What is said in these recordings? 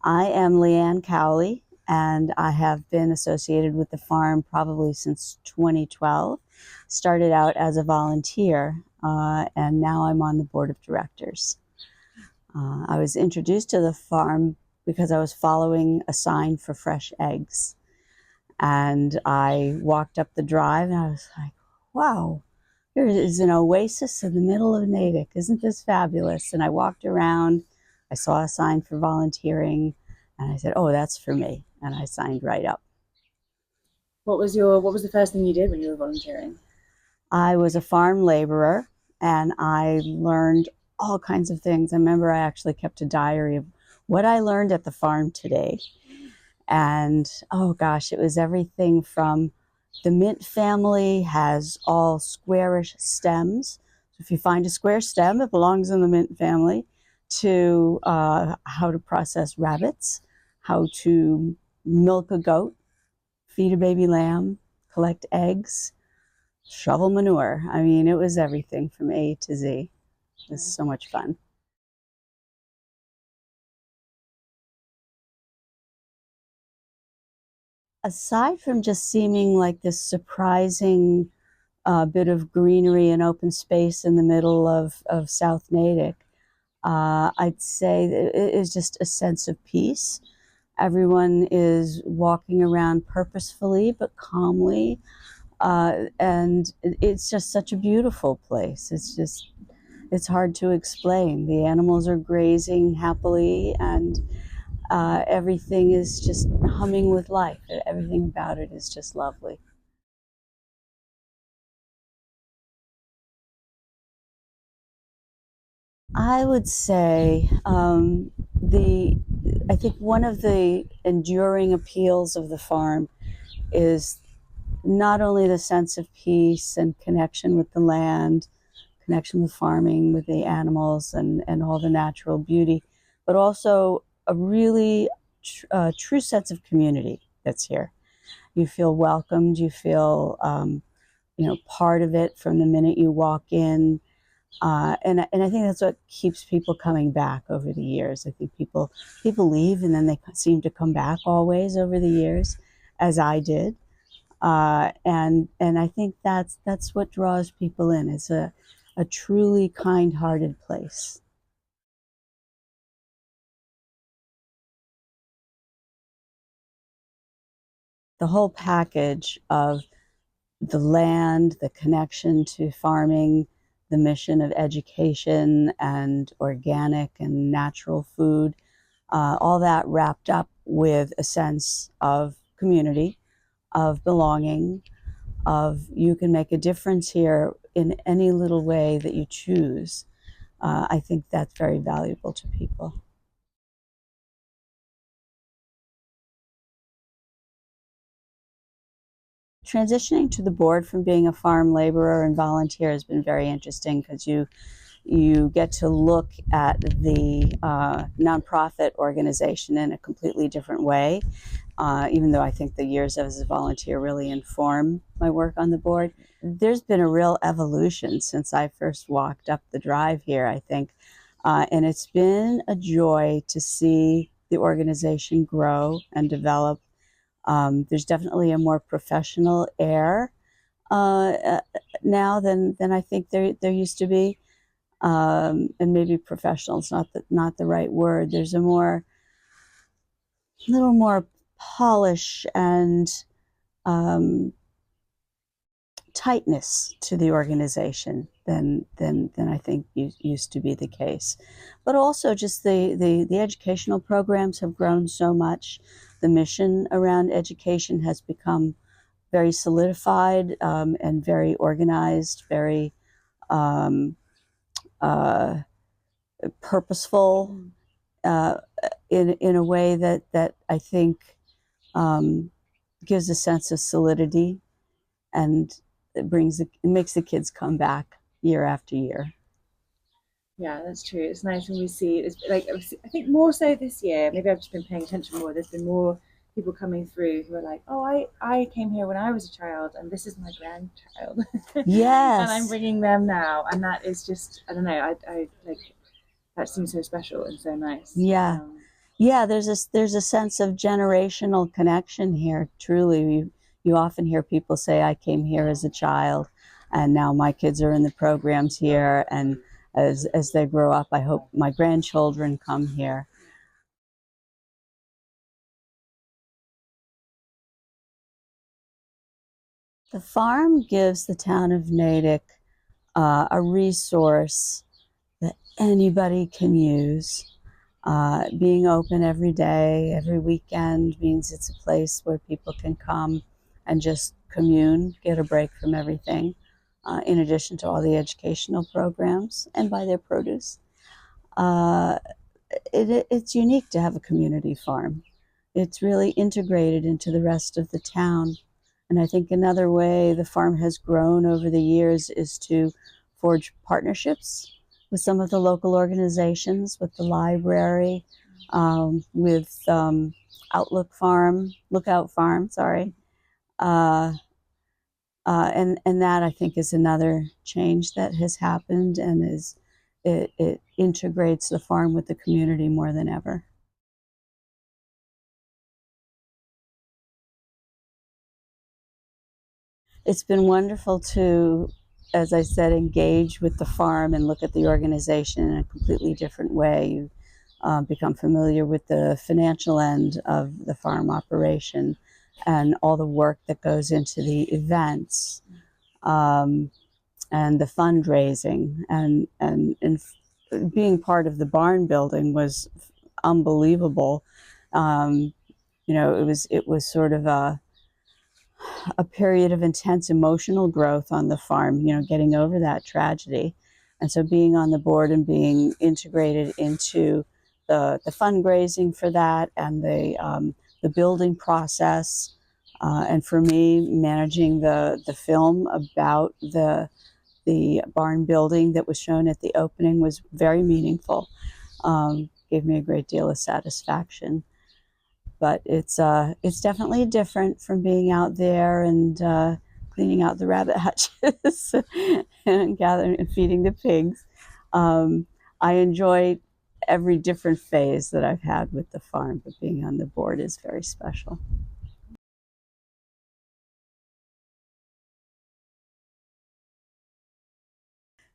I am Leanne Cowley, and I have been associated with the farm probably since 2012. Started out as a volunteer, and now I'm on the board of directors. I was introduced to the farm because I was following a sign for fresh eggs. And I walked up the drive and I was like, wow, here is an oasis in the middle of Natick. Isn't this fabulous? And I walked around, I saw a sign for volunteering, and I said, oh, that's for me. And I signed right up. What was the first thing you did when you were volunteering? I was a farm laborer and I learned all kinds of things. I remember I actually kept a diary of what I learned at the farm today. And oh gosh, it was everything from the mint family has all squarish stems. So if you find a square stem, it belongs in the mint family, to how to process rabbits, how to milk a goat, feed a baby lamb, collect eggs, shovel manure. I mean, it was everything from A to Z. It was so much fun. Aside from just seeming like this surprising bit of greenery and open space in the middle of South Natick, I'd say that it is just a sense of peace. Everyone is walking around purposefully but calmly, and it's just such a beautiful place. It's hard to explain. The animals are grazing happily, and everything is just humming with life. Everything about it is just lovely. I would say the I think one of the enduring appeals of the farm is not only the sense of peace and connection with the land, connection with farming, with the animals, and all the natural beauty, but also a really true sense of community that's here. You feel welcomed. You feel part of it from the minute you walk in. And I think that's what keeps people coming back over the years. I think people leave and then they seem to come back always over the years, as I did. And I think that's what draws people in. It's a truly kind-hearted place. The whole package of the land, the connection to farming, the mission of education and organic and natural food, all that wrapped up with a sense of community, of belonging, of you can make a difference here in any little way that you choose. I think that's very valuable to people. Transitioning to the board from being a farm laborer and volunteer has been very interesting because you get to look at the nonprofit organization in a completely different way. Even though I think the years as a volunteer really inform my work on the board, there's been a real evolution since I first walked up the drive here, I think. And it's been a joy to see the organization grow and develop. There's definitely a more professional air now than I think there used to be. And maybe professional is not the right word. There's a little more polish and um, tightness to the organization than I think used to be the case. But also just the educational programs have grown so much. The mission around education has become very solidified and very organized, very um, uh, purposeful uh, in a way that I think um, gives a sense of solidity, and it makes the kids come back year after year. Yeah, that's true. It's nice when we see it's like I think more so this year. Maybe I've just been paying attention more. There's been more people coming through who are like, "Oh, I came here when I was a child, and this is my grandchild, and I'm Yes. bringing them now." And that is just I don't know. I like that seems so special and so nice. Yeah. Yeah, there's a sense of generational connection here. Truly, you often hear people say, "I came here as a child, and now my kids are in the programs here, and as they grow up, I hope my grandchildren come here." The farm gives the town of Natick a resource that anybody can use. Being open every day, every weekend means it's a place where people can come and just commune, get a break from everything, in addition to all the educational programs, and buy their produce. Uh, it's unique to have a community farm. It's really integrated into the rest of the town. And I think another way the farm has grown over the years is to forge partnerships with some of the local organizations, with the library, with Lookout Farm, sorry. Uh, and that I think is another change that has happened, and it integrates the farm with the community more than ever. It's been wonderful to, as I said, engage with the farm and look at the organization in a completely different way. You become familiar with the financial end of the farm operation and all the work that goes into the events, um, and the fundraising, and being part of the barn building was unbelievable. Um, it was sort of a period of intense emotional growth on the farm, getting over that tragedy. And so being on the board and being integrated into the fundraising for that, and the building process, and for me, managing the film about the barn building that was shown at the opening was very meaningful. Gave me a great deal of satisfaction. But it's definitely different from being out there and cleaning out the rabbit hutches and gathering and feeding the pigs. Um, I enjoy every different phase that I've had with the farm, but being on the board is very special.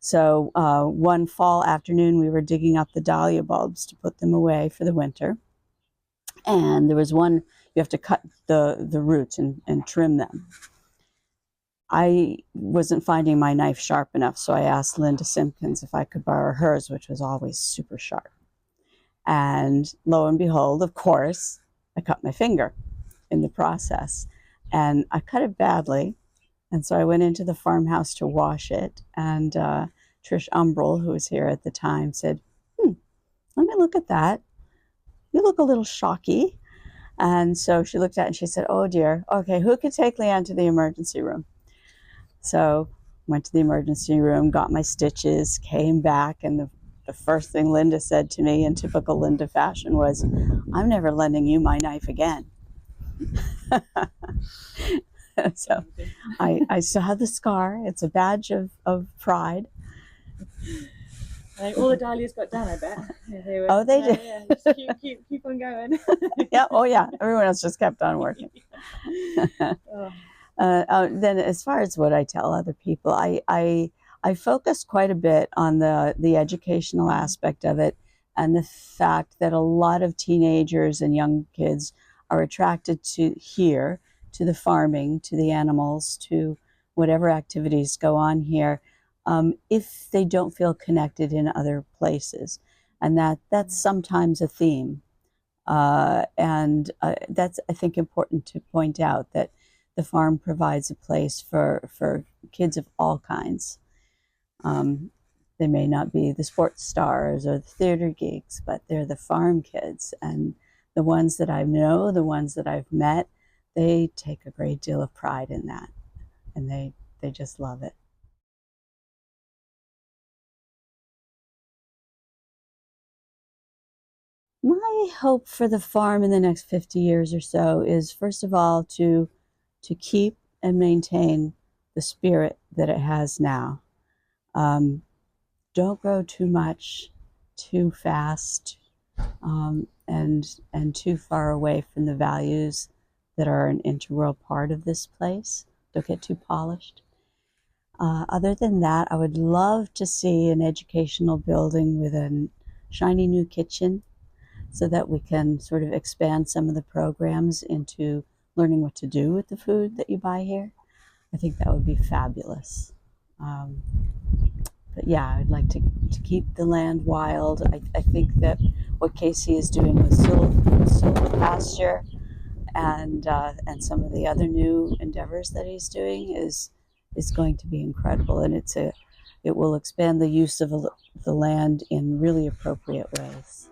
So one fall afternoon, we were digging up the dahlia bulbs to put them away for the winter. And there was one, you have to cut the roots and trim them. I wasn't finding my knife sharp enough, so I asked Linda Simpkins if I could borrow hers, which was always super sharp. And lo and behold, of course, I cut my finger in the process. And I cut it badly. And so I went into the farmhouse to wash it. And Trish Umbrell, who was here at the time, said, let me look at that. You look a little shocky. And so she looked at it and she said, oh dear, okay, who could take Leanne to the emergency room? So went to the emergency room, got my stitches, came back, and the first thing Linda said to me in typical Linda fashion was, I'm never lending you my knife again. So I still have the scar. It's a badge of pride. All the dahlias got done, I bet. Oh, they did. Yeah, just keep on going. Yeah. Oh, yeah. Everyone else just kept on working. Oh. Then, as far as what I tell other people, I focus quite a bit on the educational aspect of it, and the fact that a lot of teenagers and young kids are attracted to the farming, to the animals, to whatever activities go on here, if they don't feel connected in other places, and that's sometimes a theme. And that's, I think, important to point out that the farm provides a place for kids of all kinds. Um, they may not be the sports stars or the theater geeks, but they're the farm kids. And the ones that I know, the ones that I've met, they take a great deal of pride in that. And they just love it. My hope for the farm in the next 50 years or so is, first of all, to keep and maintain the spirit that it has now. Um, don't grow too much, too fast. and too far away from the values that are an integral part of this place. Don't get too polished. Other than that, I would love to see an educational building with a shiny new kitchen so that we can sort of expand some of the programs into learning what to do with the food that you buy here. I think that would be fabulous. Um, but yeah, I'd like to keep the land wild. I think that what Casey is doing with silk pasture and some of the other new endeavors that he's doing is going to be incredible, and it will expand the use of the land in really appropriate ways.